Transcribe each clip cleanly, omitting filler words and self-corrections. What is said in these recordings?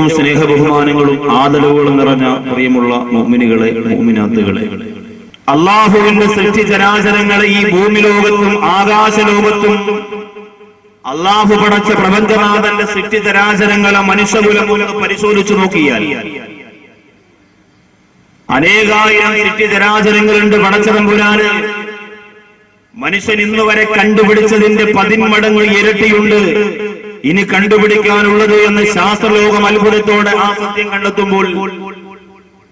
ഏറ്റവും സ്നേഹ ബഹുമാനങ്ങളും ആദരവുകളും നിറഞ്ഞ പ്രിയമുള്ള മുഅ്മിനുകളെ, മുഅ്മിനാത്തുകളെ, അള്ളാഹുവിന്റെ സൃഷ്ടിചരാചരങ്ങളെ ഈ ഭൂമി ലോകത്തും ആകാശ ലോകത്തും അള്ളാഹു പടച്ച പ്രപഞ്ചനാഥന്റെ സൃഷ്ടിചരാചരങ്ങളെ മനുഷ്യകുലം പരിശോധിച്ചു നോക്കിയാൽ അനേകായിരം സൃഷ്ടിചരാചരങ്ങളുണ്ട്. പടച്ചതമ്പുരാന് മനുഷ്യൻ ഇന്ന് വരെ കണ്ടുപിടിച്ചതിന്റെ 10 മടങ്ങ് ഇരട്ടിയുണ്ട് ഇനി കണ്ടുപിടിക്കാനുള്ളത് എന്ന് ശാസ്ത്രലോകം അത്ഭുതത്തോടെ ആ സത്യം കണ്ടെത്തുമ്പോൾ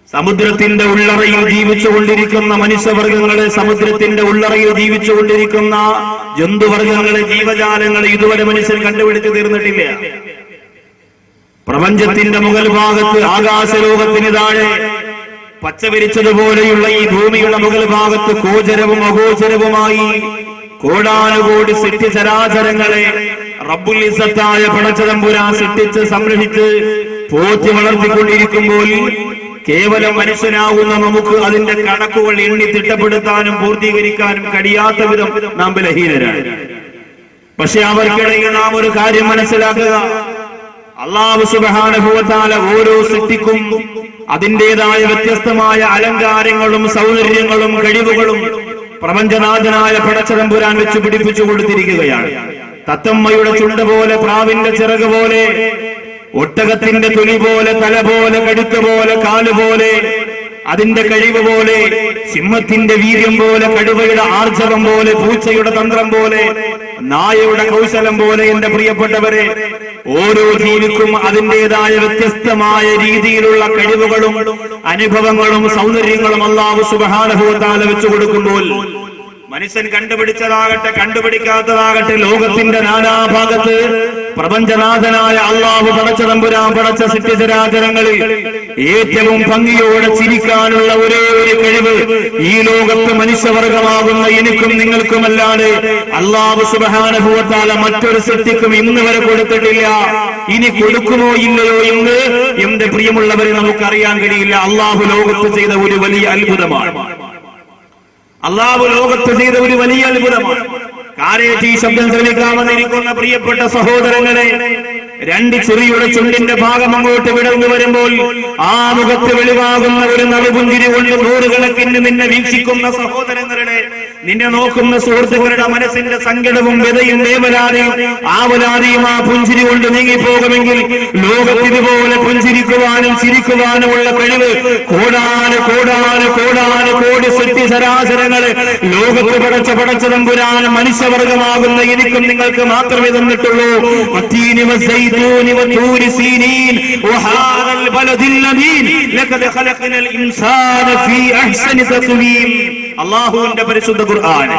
സമുദ്രത്തിന്റെ ഉള്ളറയിൽ ജീവിച്ചുകൊണ്ടിരിക്കുന്ന മനുഷ്യവർഗങ്ങളെ, സമുദ്രത്തിന്റെ ഉള്ളറയിൽ ജീവിച്ചുകൊണ്ടിരിക്കുന്ന ജന്തുവർഗങ്ങളെ, ജീവജാലങ്ങളെ ഇതുവരെ മനുഷ്യൻ കണ്ടുപിടിച്ച് തീർന്നിട്ടില്ല. പ്രപഞ്ചത്തിന്റെ മുകൾ ഭാഗത്ത് ആകാശലോകത്തിന് താഴെ പച്ചവിരിച്ചതുപോലെയുള്ള ഈ ഭൂമിയുടെ മുകൾ ഭാഗത്ത് ഗോചരവും അഗോചരവുമായി കോടാനുകോടി സൃഷ്ടിചരാചരങ്ങളെ റബ്ബുൽ ഇസ്സത്തായ പടച്ചതമ്പുരാൻ സൃഷ്ടിച്ച് സംരക്ഷിച്ച് പോറ്റി വളർത്തിക്കൊണ്ടിരിക്കുമ്പോൾ കേവലം മനുഷ്യനാകുന്ന നമുക്ക് അതിന്റെ കണക്കുകൾ എണ്ണി തിട്ടപ്പെടുത്താനും പൂർത്തീകരിക്കാനും കഴിയാത്ത വിധം നാം ബലഹീനരാണ്. പക്ഷെ അവർക്കിടയിൽ നാം ഒരു കാര്യം മനസ്സിലാക്കുക, അല്ലാഹു സുബ്ഹാനഹു വ തആല ഓരോ സൃഷ്ടിക്കും അതിന്റേതായ വ്യത്യസ്തമായ അലങ്കാരങ്ങളും സൗന്ദര്യങ്ങളും കഴിവുകളും പ്രപഞ്ചനാഥനായ പടച്ചതമ്പുരാൻ വെച്ച് പിടിപ്പിച്ചു കൊടുത്തിരിക്കുകയാണ്. തത്തമ്മയുടെ ചുണ്ട് പോലെ, പ്രാവിന്റെ ചിറക് പോലെ, ഒട്ടകത്തിന്റെ തുണി പോലെ, തല പോലെ, കഴുത്ത് പോലെ, കാലുപോലെ, അതിന്റെ കഴിവ് പോലെ, സിംഹത്തിന്റെ വീര്യം പോലെ, കടുവയുടെ ആർജവം പോലെ, പൂച്ചയുടെ തന്ത്രം പോലെ, നായയുടെ കൗശലം പോലെ, എന്റെ പ്രിയപ്പെട്ടവരെ, ഓരോ ജീവിക്കും അതിന്റേതായ വ്യത്യസ്തമായ രീതിയിലുള്ള കഴിവുകളും അനുഭവങ്ങളും സൗന്ദര്യങ്ങളും അല്ലാഹു സുബ്ഹാനഹു വ തആല വെച്ചു കൊടുക്കുമ്പോൾ മനുഷ്യൻ കണ്ടുപിടിച്ചതാകട്ടെ കണ്ടുപിടിക്കാത്തതാകട്ടെ ലോകത്തിന്റെ നാനാഭാഗത്ത് പ്രപഞ്ചനാഥനായ അല്ലാഹു പടച്ചതമ്പുരാൻ പടച്ച സൃഷ്ടിചരാചരങ്ങളിൽ ഏറ്റവും ഭംഗിയോടെ ചിരിക്കാനുള്ള ഒരേ ഒരു കഴിവ് ഈ ലോകത്ത് മനുഷ്യവർഗമാകുന്ന എനിക്കും നിങ്ങൾക്കുമല്ലാതെ അല്ലാഹു സുബ്ഹാനഹു വ തആല മറ്റൊരു സൃഷ്ടിക്കും ഇന്ന് വരെ കൊടുത്തിട്ടില്ല. ഇനി കൊടുക്കുമോ ഇല്ലയോ എന്ന് എന്റെ പ്രിയമുള്ളവരെ നമുക്കറിയാൻ കഴിയില്ല. അല്ലാഹു ലോകത്ത് ചെയ്ത ഒരു വലിയ അത്ഭുതമാണ്. അല്ലാഹു ലോകത്ത് ചെയ്ത ഒരു വലിയ അത്ഭുതമാണ്. കാരേറ്റി ശബ്ദം ശ്രമിക്കാമെന്നിരിക്കുന്ന പ്രിയപ്പെട്ട സഹോദരങ്ങളെ, 2 ചെറിയുടെ ചുണ്ടിന്റെ ഭാഗം അങ്ങോട്ട് വിടർന്നു വരുമ്പോൾ ആ മുഖത്ത് വെളിവാകുന്ന ഒരു നറുപുഞ്ചിരി കൊണ്ട് 100 കണക്കിന് നിന്നെ വീക്ഷിക്കുന്ന സഹോദരങ്ങളുടെ, നിന്നെ നോക്കുന്ന സുഹൃത്തുക്കളുടെ മനസ്സിന്റെ സങ്കടവും വ്യതയും വേവലാതിയും ആവലാതിയും ആ പുഞ്ചിരി കൊണ്ട് നീങ്ങിപ്പോകുമെങ്കിൽ ലോകത്തിതുപോലെ പുഞ്ചിരിക്കുവാനും ചിരിക്കുവാനുമുള്ള കഴിവ് കോടാന് കോടാന് കോടാന് കോടി സൃഷ്ടിചരാചരങ്ങള് ലോകത്ത് പടച്ചതമ്പുരാൻ മനുഷ്യവർഗമാകുന്ന എനിക്കും നിങ്ങൾക്ക് മാത്രമേ തന്നിട്ടുള്ളൂ. അല്ലാഹുവിന്റെ പരിശുദ്ധ ഖുർആൻ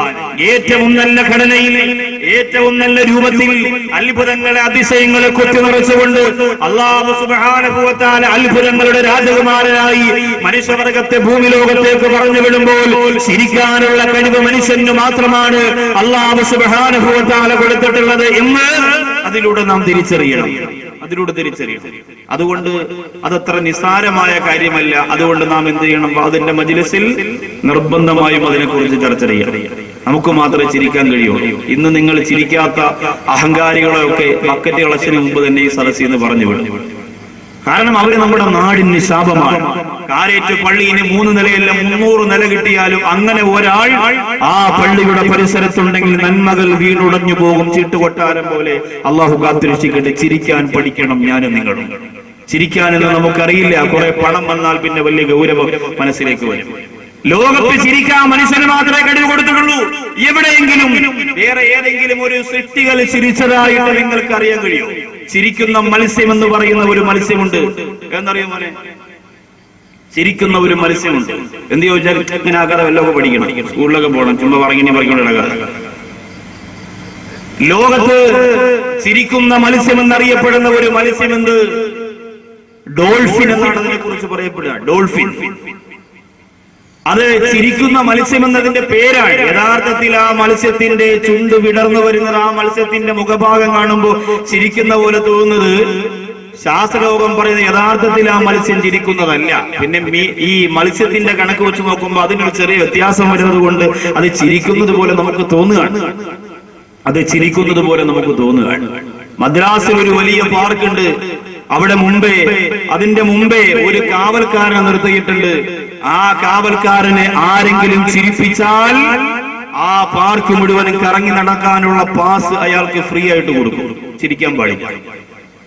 ഏറ്റവും നല്ല ഘടനയിൽ, ഏറ്റവും നല്ല രൂപത്തിൽ അത്ഭുതങ്ങളെ, അതിശയങ്ങളെ കൊത്തി നിറച്ചുകൊണ്ട് അല്ലാഹു സുബ്ഹാനഹു വ തആല അത്ഭുതങ്ങളുടെ രാജകുമാരനായി മനുഷ്യവർഗത്തെ ഭൂമി ലോകത്തേക്ക് പറഞ്ഞു വിടുമ്പോൾ ചിരിക്കാനുള്ള കഴിവ് മനുഷ്യന് മാത്രമാണ് അല്ലാഹു സുബ്ഹാനഹു വ തആല കൊടുത്തിട്ടുള്ളത് എന്ന് അതിലൂടെ നാം തിരിച്ചറിയണം. അതുകൊണ്ട് അതത്ര നിസ്സാരമായ കാര്യമല്ല. അതുകൊണ്ട് നാം എന്ത് ചെയ്യണം? അതിന്റെ മജ്‌ലിസിൽ നിർബന്ധമായും അതിനെക്കുറിച്ച് ചർച്ച ചെയ്യണം. നമുക്ക് മാത്രമേ ചിരിക്കാൻ കഴിയുള്ളൂ. ഇന്ന് നിങ്ങൾ ചിരിക്കാത്ത അഹങ്കാരികളെയൊക്കെ ബക്കറ്റ് കളക്ഷന് മുമ്പ് തന്നെ ഈ സദസ്സിൽ നിന്ന് പറഞ്ഞു വിടും. കാരണം അവര് നമ്മുടെ നാടിന് ശാപമാണ്. കാരേറ്റ് പള്ളിന് 3 നിലയല്ല 300 നില കിട്ടിയാലും അങ്ങനെ ഒരാൾ ആ പള്ളിയുടെ പരിസരത്തുണ്ടെങ്കിൽ നന്മകൾ വീണുടഞ്ഞു പോകും, ചീട്ടുകൊട്ടാരം പോലെ. അള്ളാഹു കാത്തിരക്ഷിക്കട്ടെ. ചിരിക്കാൻ പഠിക്കണം ഞാനും നിങ്ങളും. ചിരിക്കാനെന്ന് നമുക്കറിയില്ല. കുറെ പണം വന്നാൽ പിന്നെ വലിയ ഗൗരവം മനസ്സിലേക്ക് വരും. ലോകത്ത് ചിരിക്കാൻ മനുഷ്യന് മാത്രമേ കഴിവ് കൊടുത്തിട്ടുള്ളൂ. എവിടെയെങ്കിലും വേറെ ഏതെങ്കിലും ഒരു സൃഷ്ടികൾ ചിരിച്ചതായിട്ട് നിങ്ങൾക്ക് അറിയാൻ കഴിയും? ചിരിക്കുന്ന മത്സ്യം എന്ന് പറയുന്ന ഒരു മത്സ്യമുണ്ട്. എന്നറിയോ മോനെ? ചിരിക്കുന്ന ഒരു മത്സ്യമുണ്ട്. എന്ത് ചോദിച്ചാൽ ഇങ്ങനെ ആകാതെ വല്ലതൊക്കെ പഠിക്കണം, സ്കൂളിലൊക്കെ പോകണം, ചുമ്മാ പറഞ്ഞിട്ട്. ലോകത്ത് ചിരിക്കുന്ന മത്സ്യം എന്നറിയപ്പെടുന്ന ഒരു മത്സ്യമുണ്ട്. ഡോൾഫിൻ എന്നാണ് അതിനെ കുറിച്ച് പറയപ്പെടുക. ഡോൾഫിൻ. അത് ചിരിക്കുന്ന മത്സ്യം എന്നതിന്റെ പേരാണ്. യഥാർത്ഥത്തിൽ ആ മത്സ്യത്തിന്റെ ചുണ്ട് വിടർന്നു വരുന്നത്, ആ മത്സ്യത്തിന്റെ മുഖഭാഗം കാണുമ്പോൾ ചിരിക്കുന്ന പോലെ തോന്നുന്നത്, ശാസ്ത്രലോകം പറയുന്ന യഥാർത്ഥത്തിൽ ആ മത്സ്യം ചിരിക്കുന്നതല്ല. പിന്നെ ഈ മത്സ്യത്തിന്റെ കണക്ക് വെച്ച് നോക്കുമ്പോൾ അതിനൊരു ചെറിയ വ്യത്യാസം വരുന്നത് കൊണ്ട് അത് ചിരിക്കുന്നത് പോലെ നമുക്ക് തോന്നുകയാണ്. മദ്രാസിൽ ഒരു വലിയ പാർക്കുണ്ട്. അതിന്റെ മുമ്പേ ഒരു കാവൽക്കാരനെ നിർത്തിയിട്ടുണ്ട്. ആ കാവൽക്കാരനെ ആരെങ്കിലും ചിരിപ്പിച്ചാൽ ആ പാർക്ക് മുഴുവനും കറങ്ങി നടക്കാനുള്ള പാസ് അയാൾക്ക് ഫ്രീ ആയിട്ട് കൊടുക്കും. ചിരിക്കാൻ പാടില്ല.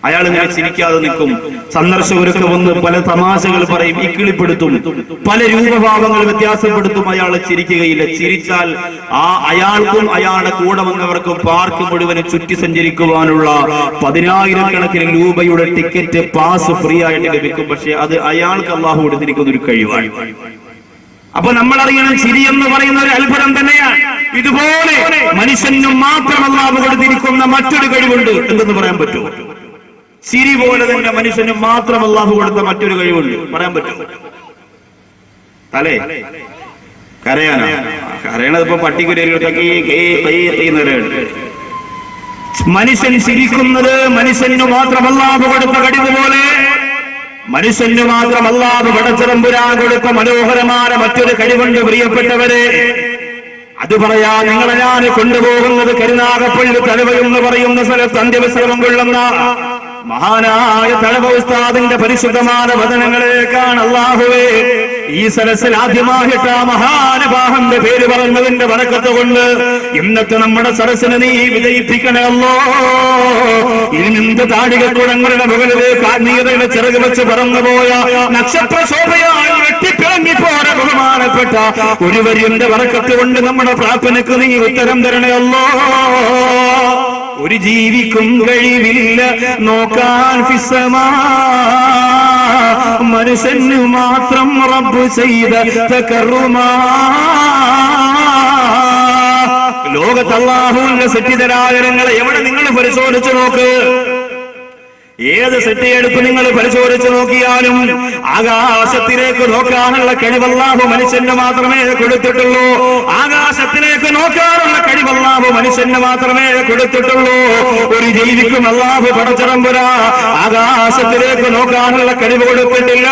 അയാൾ ഇങ്ങനെ ചിരിക്കാതെ നിൽക്കും. സന്ദർശകരൊക്കെ വന്ന് പല തമാശകൾ പറയും, ഇക്കിളിപ്പെടുത്തും, പല രൂപഭാവങ്ങൾ വ്യത്യാസപ്പെടുത്തും. അയാൾ ചിരിക്കുകയില്ല. ചിരിച്ചാൽ അയാൾക്കും അയാളുടെ കൂടെ വന്നവർക്കും പാർക്ക് മുഴുവനും ചുറ്റി സഞ്ചരിക്കുവാനുള്ള 10,000-കണക്കിന് രൂപയുടെ ടിക്കറ്റ് പാസ് ഫ്രീ ആയിട്ട് ലഭിക്കും. പക്ഷെ അത് അയാൾക്ക് അള്ളാഹു കൊടുത്തിരിക്കുന്ന ഒരു കഴിവാണ്. അപ്പൊ നമ്മൾ അറിയണം, ചിരി എന്ന് പറയുന്ന ഒരു അത്ഭുതം തന്നെയാണ്. ഇതുപോലെ മനുഷ്യനും മാത്രം അള്ളാഹു കൊടുത്തിരിക്കുന്ന മറ്റൊരു കഴിവുണ്ട്. എന്തെന്ന് പറയാൻ പറ്റുമോ? ചിരി പോലെ തന്നെ മനുഷ്യന് മാത്രം അള്ളാഹു കൊടുത്ത മറ്റൊരു കഴിവുണ്ട്. പറയാൻ പറ്റുമോ? തലേ കരയണത് ഇപ്പൊ പട്ടിക്കുരയിലൊക്കെ മനുഷ്യൻ ചിരിക്കുന്നത് മനുഷ്യന് മാത്രം അള്ളാഹു കൊടുത്ത കഴിവ് പോലെ മനുഷ്യന് മാത്രം അള്ളാഹു പടച്ചതമ്പുരാൻ കൊടുത്ത മനോഹരമായ മറ്റൊരു കഴിവുണ്ട്. പ്രിയപ്പെട്ടവരെ, അത് പറയാ നിങ്ങളെ ഞാൻ കൊണ്ടുപോകുന്നത് കരുനാഗപ്പള്ളി തലവ എന്ന് പറയുന്ന സ്ഥലത്ത് അന്ത്യവിശ്രമം കൊള്ളുന്ന മഹാനായ തലവ ഉസ്താദിന്റെ പരിശുദ്ധമായ വചനങ്ങളിലേക്കാണ്. അല്ലാഹുവേ, ഈ സരസിൽ ആദ്യമായിട്ട് ആ മഹാനുഭാവന്റെ പേര് പറഞ്ഞതിന്റെ ബറക്കത്ത് കൊണ്ട് ഇന്നത്തെ നമ്മുടെ സരസിനെ നീ വിജയിപ്പിക്കണേ അല്ലോ. ഇരുന്ന് താടികക്കുളങ്ങളുടെ മുകളിലേക്ക് ആത്മീയതയുടെ ചിറക് വെച്ച് പറന്നുപോയ നക്ഷത്ര ശോഭയായി വെട്ടിപ്പിളങ്ങിപ്പോര ബഹുമാനപ്പെട്ട ഒരു വരിയുടെ ബറക്കത്ത് കൊണ്ട് നമ്മുടെ പ്രാർത്ഥനയ്ക്ക് നീ ഉത്തരം തരണേ അല്ലോ. ഒരു ജീവിക്കും കഴിവില്ല നോക്കാൻ ഫിസ്സമാ, മനുഷ്യന് മാത്രം റബ്ബ് ചെയ്ത തകറുമാ. ലോകത്ത് അല്ലാഹുവിന്റെ സൃഷ്ടിതരാജനങ്ങളെ എവിടെ നിങ്ങൾ പരിശോധിച്ചു നോക്ക്, ഏത് സെട്ടിയെടുത്ത് നിങ്ങൾ പരിശോധിച്ച് നോക്കിയാലും ആകാശത്തിലേക്ക് നോക്കാനുള്ള കഴിവ് അല്ലാഹു മനുഷ്യന് മാത്രമേ കൊടുത്തിട്ടുള്ളൂ. ആകാശത്തിലേക്ക് നോക്കാനുള്ള കഴിവ് അല്ലാഹു മനുഷ്യന് മാത്രമേ കൊടുത്തിട്ടുള്ളൂ. ഒരു ജീവിക്കും അല്ലാഹു പടച്ചതമ്പുരാ ആകാശത്തിലേക്ക് നോക്കാനുള്ള കഴിവ് കൊടുത്തിട്ടില്ല.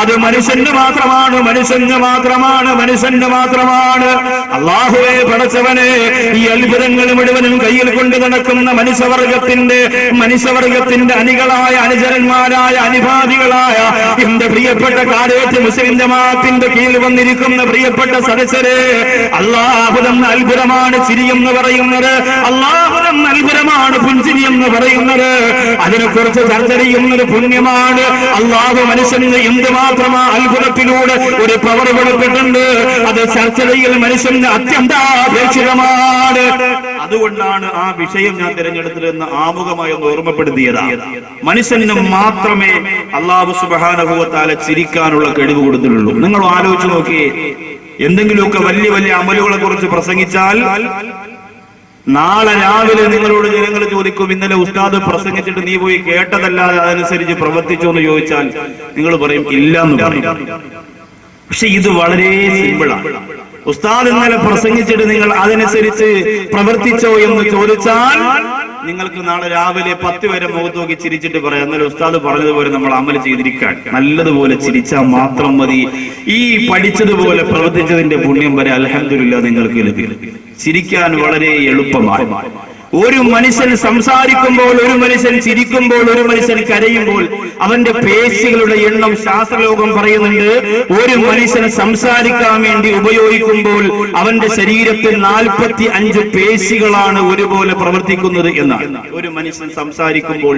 അത് മനുഷ്യന് മാത്രമാണ്, മനുഷ്യന് മാത്രമാണ്, മനുഷ്യന് മാത്രമാണ്. അല്ലാഹുവേ പടച്ചവനെ, ഈ അത്ഭുതങ്ങൾ മുഴുവനും കയ്യിൽ കൊണ്ട് നടക്കുന്ന മനുഷ്യവർഗത്തിന്റെ അണികളായ അനുചരന്മാരായ അനുഭാവികളായ എന്റെ പ്രിയപ്പെട്ട കാരേറ്റ് മുസ്ലിം ജമാഅത്തിന്റെ കീഴിൽ വന്നിരിക്കുന്ന പ്രിയപ്പെട്ട സദസ്യരെ, അല്ലാഹു തന്ന അത്ഭുതമാണ് ചിരി എന്ന് പറയുന്നത്. അല്ലാഹു തന്ന അത്ഭുതമാണ് പുഞ്ചിരി എന്ന് പറയുന്നത്. അതിനെക്കുറിച്ച് ചർച്ച ചെയ്യുന്നത് പുണ്യമാണ്. അല്ലാഹു മനുഷ്യന് എന്തുമാത്രമാ അത്ഭുതത്തിലൂടെ ഒരു പവർ കൊടുത്തിട്ടുണ്ട്. അത് ചർച്ച ചെയ്യൽ മനുഷ്യന് അത്യന്താപേക്ഷിതമാണ്. അതുകൊണ്ടാണ് ആ വിഷയം ഞാൻ തിരഞ്ഞെടുത്തതെന്ന് ആമുഖമായി ഒന്ന് ഓർമ്മപ്പെടുത്തിയതാണ്. മനുഷ്യന് മാത്രമേ അല്ലാഹു സുബ്ഹാനഹു വ തആല ചിരിക്കാനുള്ള കഴിവ് കൊടുത്തിട്ടുള്ളൂ. നിങ്ങൾ ആലോചിച്ച് നോക്കിയേ, എന്തെങ്കിലുമൊക്കെ വലിയ വലിയ അമലുകളെ കുറിച്ച് പ്രസംഗിച്ചാൽ നാളെ രാവിലെ നിങ്ങളോട് ജനങ്ങൾ ചോദിക്കും, ഇന്നലെ ഉസ്താദ് പ്രസംഗിച്ചിട്ട് നീ പോയി കേട്ടതല്ലാതെ അതനുസരിച്ച് പ്രവർത്തിച്ചോ എന്ന് ചോദിച്ചാൽ നിങ്ങൾ പറയും ഇല്ല എന്ന് പറയും. പക്ഷെ ഇത് വളരെ സിമ്പിളാണ്. ഉസ്താദ് ഇന്നലെ പ്രസംഗിച്ചിട്ട് നിങ്ങൾ അതനുസരിച്ച് പ്രവർത്തിച്ചോ എന്ന് ചോദിച്ചാൽ നിങ്ങൾക്ക് നാളെ രാവിലെ 10 വരെ മുഖത്ത് നോക്കി ചിരിച്ചിട്ട് പറയാം, എന്നാലും ഉസ്താദ് പറഞ്ഞതുപോലെ നമ്മൾ അമൽ ചെയ്തിരിക്കാൻ നല്ലതുപോലെ ചിരിച്ചാൽ മാത്രം മതി. ഈ പഠിച്ചതുപോലെ പ്രവർത്തിച്ചതിന്റെ പുണ്യം വരെ അൽഹംദുലില്ലാ നിങ്ങൾക്ക് ലഭിക്കും. ചിരിക്കാൻ വളരെ എളുപ്പമാണ്. ഒരു മനുഷ്യൻ സംസാരിക്കുമ്പോൾ, ഒരു മനുഷ്യൻ ചിരിക്കുമ്പോൾ, ഒരു മനുഷ്യൻ കരയുമ്പോൾ അവന്റെ പേശികളുടെ എണ്ണം ശാസ്ത്രലോകം പറയുന്നുണ്ട്. ഒരു മനുഷ്യൻ സംസാരിക്കാൻ വേണ്ടി ഉപയോഗിക്കുമ്പോൾ അവന്റെ ശരീരത്തിൽ 45 പേശികളാണ് ഒരുപോലെ പ്രവർത്തിക്കുന്നത് എന്നാണ്. ഒരു മനുഷ്യൻ സംസാരിക്കുമ്പോൾ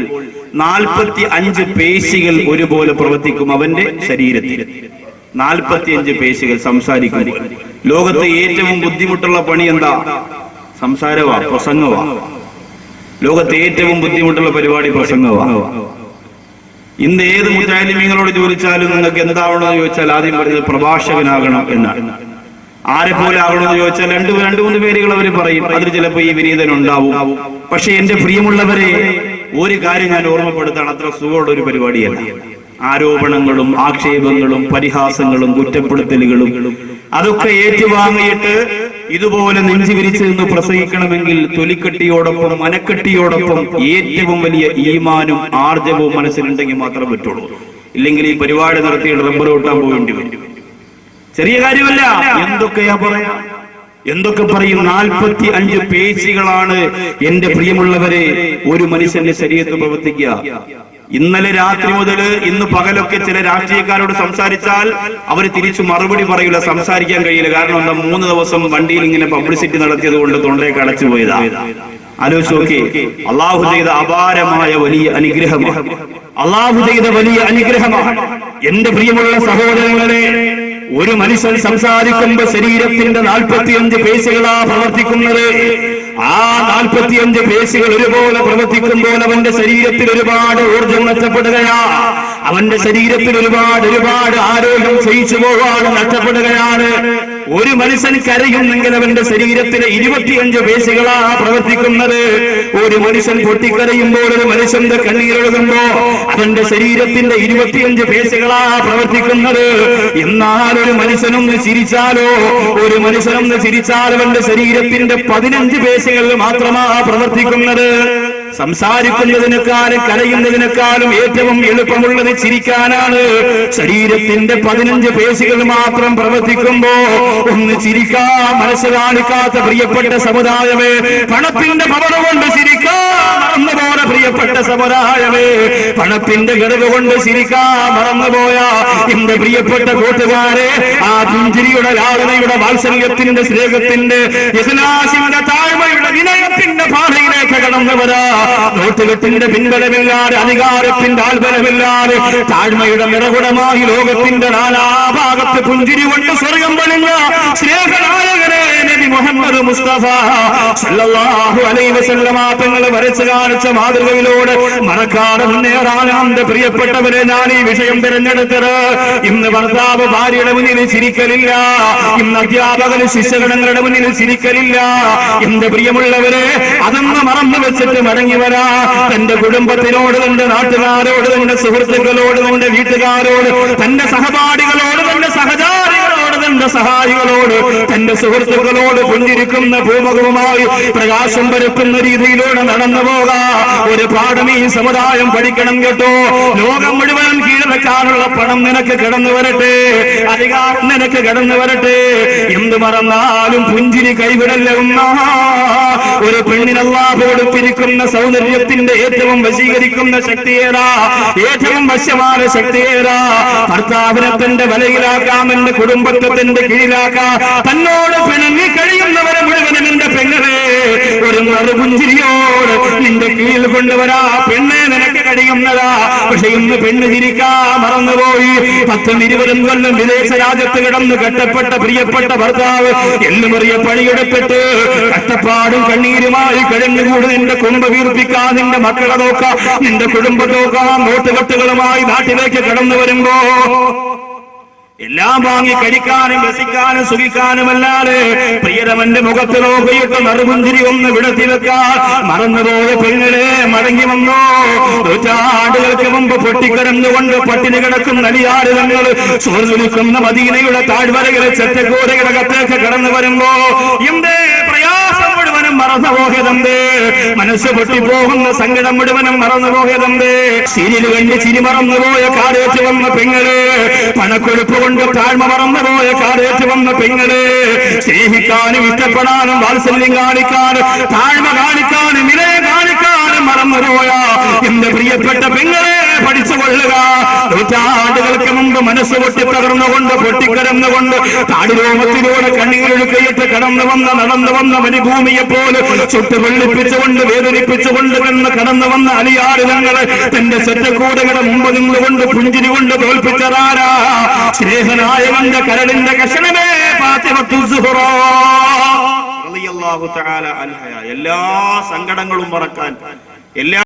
45 പേശികൾ ഒരുപോലെ പ്രവർത്തിക്കും അവന്റെ ശരീരത്തിൽ. 45 പേശികൾ സംസാരിക്കുമ്പോൾ. ലോകത്തെ ഏറ്റവും ബുദ്ധിമുട്ടുള്ള പണി എന്താ? സംസാരവാ, പ്രസംഗവാ. ലോകത്തെ ഏറ്റവും ബുദ്ധിമുട്ടുള്ള പരിപാടി പ്രസംഗവാ. ഇന്ന് ഏത് മുജാഹിദീങ്ങളോട് ചോദിച്ചാലും നിങ്ങൾക്ക് എന്താവണമെന്ന് ചോദിച്ചാൽ ആദ്യം പറയുന്നത് പ്രഭാഷകനാകണം എന്നാണ്. ആരെ പോലെ ആകണമെന്ന് ചോദിച്ചാൽ 2-3 പേരുകൾ അവർ പറയും. അതിൽ ചിലപ്പോൾ ഈ വിനീതൻ ഉണ്ടാവും. പക്ഷെ എന്റെ പ്രിയമുള്ളവരെ, ഒരു കാര്യം ഞാൻ ഓർമ്മപ്പെടുത്താണ്, അത്ര സുഖമുള്ള ഒരു പരിപാടിയല്ല. ആരോപണങ്ങളും ആക്ഷേപങ്ങളും പരിഹാസങ്ങളും കുറ്റപ്പെടുത്തലുകളും അതൊക്കെ ഏറ്റുവാങ്ങിയിട്ട് ഇതുപോലെ നെഞ്ചു വിരിച്ചു നിന്ന് പ്രസംഗിക്കണമെങ്കിൽ തൊലിക്കട്ടിയോടൊപ്പം മനക്കെട്ടിയോടൊപ്പം ഏറ്റവും വലിയ ഈമാനും ആർജവവും മനസ്സിലുണ്ടെങ്കിൽ മാത്രമേ പറ്റുള്ളൂ. ഇല്ലെങ്കിൽ ഈ പരിപാടി നടത്തിയിട്ട് റബ്ബർ ഓട്ടാൻ പോകേണ്ടി വരും. ചെറിയ കാര്യമല്ല. എന്തൊക്കെയാ പറയാ, എന്തൊക്കെ പറയും. 45 പേശികളാണ് എന്റെ പ്രിയമുള്ളവരെ ഒരു മനുഷ്യന്റെ ശരീരത്തിൽ പ്രവർത്തിക്കുക. ഇന്നലെ രാത്രി മുതൽ ഇന്ന് പകലൊക്കെ ചില രാഷ്ട്രീയക്കാരോട് സംസാരിച്ചാൽ അവർ തിരിച്ചു മറുപടി പറയില്ല, സംസാരിക്കാൻ കഴിയില്ല. കാരണം എന്താ, 3 ദിവസം വണ്ടിയിൽ ഇങ്ങനെ പബ്ലിസിറ്റി നടത്തിയത് കൊണ്ട് തൊണ്ടയൊക്കെ അടച്ചുപോയതാ. ആലോചിച്ച് നോക്കി, അള്ളാഹു ചെയ്ത അപാരമായ വലിയ അനുഗ്രഹമാണ്. അള്ളാഹു ചെയ്ത വലിയ അനുഗ്രഹമാണ്. എന്റെ പ്രിയമുള്ള സഹോദരങ്ങളെ, ഒരു മനുഷ്യൻ സംസാരിക്കുമ്പോൾ ശരീരത്തിന്റെ 45 പേശികളാ പ്രവർത്തിക്കുന്നത്. ആ 45 പേശികൾ ഒരുപോലെ പ്രവർത്തിക്കുമ്പോൾ അവന്റെ ശരീരത്തിൽ ഒരുപാട് ഊർജം നഷ്ടപ്പെടുകയാ. അവന്റെ ശരീരത്തിൽ ഒരുപാട് ആരോഗ്യം ക്ഷയിച്ചു പോകാതെ നഷ്ടപ്പെടുകയാണ്. ഒരു മനുഷ്യൻ കരയുന്നെങ്കിൽ അവന്റെ ശരീരത്തിലെ 25 പേശികളാ പ്രവർത്തിക്കുന്നത്. ഒരു മനുഷ്യൻ പൊട്ടിക്കരയുമ്പോൾ, ഒരു മനുഷ്യന്റെ കണ്ണീരൊഴുകുമ്പോ അവന്റെ ശരീരത്തിന്റെ 25 പേശികളാ പ്രവർത്തിക്കുന്നത്. എന്നാൽ ഒരു മനുഷ്യനൊന്ന് ചിരിച്ചാലോ, അവന്റെ ശരീരത്തിന്റെ 15 പേശികൾ മാത്രമാ പ്രവർത്തിക്കുന്നത്. സംസാരിക്കുന്നതിനേക്കാളും കരയുന്നതിനേക്കാളും ഏറ്റവും എളുപ്പമുള്ളത് ചിരിക്കാനാണ്. ശരീരത്തിന്റെ 15 പേശികൾ മാത്രം പ്രവർത്തിക്കുമ്പോ ഒന്ന് ചിരിക്കാൻ മനസ്സ് കാണിക്കാത്ത പ്രിയപ്പെട്ട സമുദായമേ, പണത്തിന്റെ പവർ കൊണ്ട് ചിരിക്കാൻ മറന്നുപോയ പ്രിയപ്പെട്ട സമുദായമേ, പണത്തിന്റെ കഴിവ് കൊണ്ട് ചിരിക്കാൻ മറന്നുപോയ എന്റെ പ്രിയപ്പെട്ട കൂട്ടുകാരെ, ആ പുഞ്ചിരിയുടെ ലാളനയുടെ വാത്സല്യത്തിന്റെ സ്നേഹത്തിന്റെ ഇഖ്ലാസിന്റെ താഴ്മയുടെ വിനയത്തിന്റെ പാതയിലേക്ക് കടന്നവരാ. നോട്ടുകെട്ടിന്റെ പിൻബലമില്ലാതെ, അധികാരത്തിന്റെ ആൽബലമില്ലാതെ, താഴ്മയുടെ നിറകുടമായി ലോകത്തിന്റെ നാനാഭാഗത്ത് പുഞ്ചിരി കൊണ്ട് സ്വർഗം പണിഞ്ഞ സ്നേഹനായകനെ നബി മുഹമ്മദ് മുസ്തഫ സല്ലല്ലാഹു അലൈഹി വസല്ലമ തങ്ങൾ വരച്ചു കാണിച്ച മാതൃകയിലൂടെ മറക്കാതെ മുന്നേറാൻ എന്റെ പ്രിയപ്പെട്ടവരെ ഞാൻ ഈ വിഷയം തിരഞ്ഞെടുത്തത്. ഇന്ന് ഭർത്താവ് ഭാര്യയുടെ മുന്നിൽ ചിരിക്കലില്ല, ഇന്ന് അധ്യാപകന് ശിഷ്യഗണങ്ങളുടെ മുന്നിൽ ചിരിക്കലില്ല. എന്റെ പ്രിയമുള്ളവരെ, അതൊന്ന് മറന്നു വെച്ചിട്ട് മടങ്ങി വരാ. തന്റെ കുടുംബത്തിനോട്, തന്റെ നാട്ടുകാരോട്, തന്റെ സുഹൃത്തുക്കളോട്, തന്റെ വീട്ടുകാരോട്, തന്റെ സഹപാഠികളോട്, തന്റെ സഹചാരികളോട്, തന്റെ സഹായികളോട്, തന്റെ സുഹൃത്തുക്കളോട് പുഞ്ചിരിക്കുന്ന ഭൂമുഖവുമായി പ്രകാശം പരത്തുന്ന രീതിയിലൂടെ നടന്നു പോകാ. ഒരു പാഠം ഈ സമുദായം പഠിക്കണം കേട്ടോ. ലോകം മുഴുവൻ കീഴടക്കാനുള്ള പണം നിനക്ക് കടന്നു വരട്ടെ, അധികാരം നിനക്ക് കടന്നു വരട്ടെ, എന്ത് മറന്നാലും പുഞ്ചിരി കൈവിടല്ല. ഒരു പെണ്ണിന് അല്ലാഹു കൊടുത്തിരിക്കുന്ന സൗന്ദര്യത്തിന്റെ ഏറ്റവും വശീകരിക്കുന്ന ശക്തിയേറാ, ഏറ്റവും വശ്യമായ ശക്തിയേറാ. ഭർത്താവിനെ തന്റെ വലയിലാക്കാം, എന്റെ കുടുംബത്തെ തന്റെ കീഴിലാക്കാം. തന്നോട് പിണങ്ങി കഴിയുന്നവരെ മുഴുവനും എന്റെ പെങ്ങളെ ഒരു മറുപുഞ്ചിരിയോട് നിന്റെ കീഴിൽ കൊണ്ടുവരാ. പെണ്ണെ നിനക്ക് കഴിയുന്നതാ. പക്ഷെ ഇന്ന് പെണ്ണ് ചിരിക്കാ മറന്നുപോയി. 10-20 കൊല്ലം വിദേശ രാജ്യത്ത് കിടന്ന് കഷ്ടപ്പെട്ട പ്രിയപ്പെട്ട ഭർത്താവ് എല്ലുമെറിയ പണിയെടുത്തിട്ട് കഷ്ടപ്പാടും കണ്ണീരുമായി കഴിഞ്ഞുകൂടി നിന്റെ കുടുംബ വീർപ്പിക്കാൻ, നിന്റെ മക്കളെ നോക്കാം, നിന്റെ കുടുംബം നോക്കാം, നോട്ടുകെട്ടുകളുമായി നാട്ടിലേക്ക് കടന്നു വരുമ്പോ എല്ലാം വാങ്ങി കഴിക്കാനും രസിക്കാനും സുഖിക്കാനുമല്ലാതെ പ്രിയതമന്റെ മുഖത്ത് നോക്കിയിട്ട് മറുപുഞ്ചിരി ഒന്ന് വിടത്തി വെക്കാൻ മറന്നുപോയ പെങ്ങളെ മടങ്ങി വന്നോ. നൂറ്റാണ്ടുകൾക്ക് മുമ്പ് പൊട്ടിക്കിടന്നുകൊണ്ട് പട്ടിണി കിടക്കുന്ന അലിയാടുകൾ ചോർന്നിരിക്കുന്ന മദീനയുടെ താഴ്വരകളെ ചെറ്റക്കൂരയുടെ കത്തേക്ക് കടന്നു വരുമ്പോ എന്തേ പ്രയാസം മുഴുവനും മറന്നുപോയതെന്തേ, മനസ്സ് പൊട്ടിപ്പോകുന്ന സങ്കടം മുഴുവനും മറന്നുപോയതെന്തേ. സീരിയൽ കണ്ട് ചിരി മറന്നുപോയ കാടേറ്റ് വന്ന പെങ്ങള്, പണക്കൊഴുപ്പ് കൊണ്ട് താഴ്മ മറന്നുപോയ കാടേറ്റ് വന്ന പെങ്ങള്, സ്നേഹിക്കാനും ഇഷ്ടപ്പെടാനും വാത്സല്യം കാണിക്കാനും താഴ്മ കാണിക്കാനും വിനയം കാണിക്കാനും മറന്നുപോയ എന്റെ പ്രിയപ്പെട്ട പെങ്ങളെ പഠിച്ചുകൊള്ളുക. നൂറ്റാണ്ടുകൾക്ക് മുമ്പ് മനസ്സ് പൊട്ടിത്തകർന്നുകൊണ്ട് പൊട്ടിക്കിടന്നുകൊണ്ട് താടിരോമത്തിലൂടെ കണ്ണീരൊഴുക്കയിട്ട് നടന്നു വന്ന മരുഭൂമിയെ പോലെ ചുട്ട് വെള്ളിപ്പിച്ചുകൊണ്ട് വേദനിപ്പിച്ചുകൊണ്ട് കടന്നു വന്ന അലിയാടുകളെ തന്റെ സെറ്റക്കൂടയുടെ മുമ്പ് നിന്നുകൊണ്ട് പുഞ്ചിരി കൊണ്ട് തോൽപ്പിച്ചതാരാ? സ്നേഹനായകന്റെ കരളിന്റെ കഷണമേ ഫാത്തിമത്തു സുഹ്റ റളിയല്ലാഹു തആല അൻഹ. എല്ലാ സങ്കടങ്ങളും മറക്കാൻ, എല്ലാ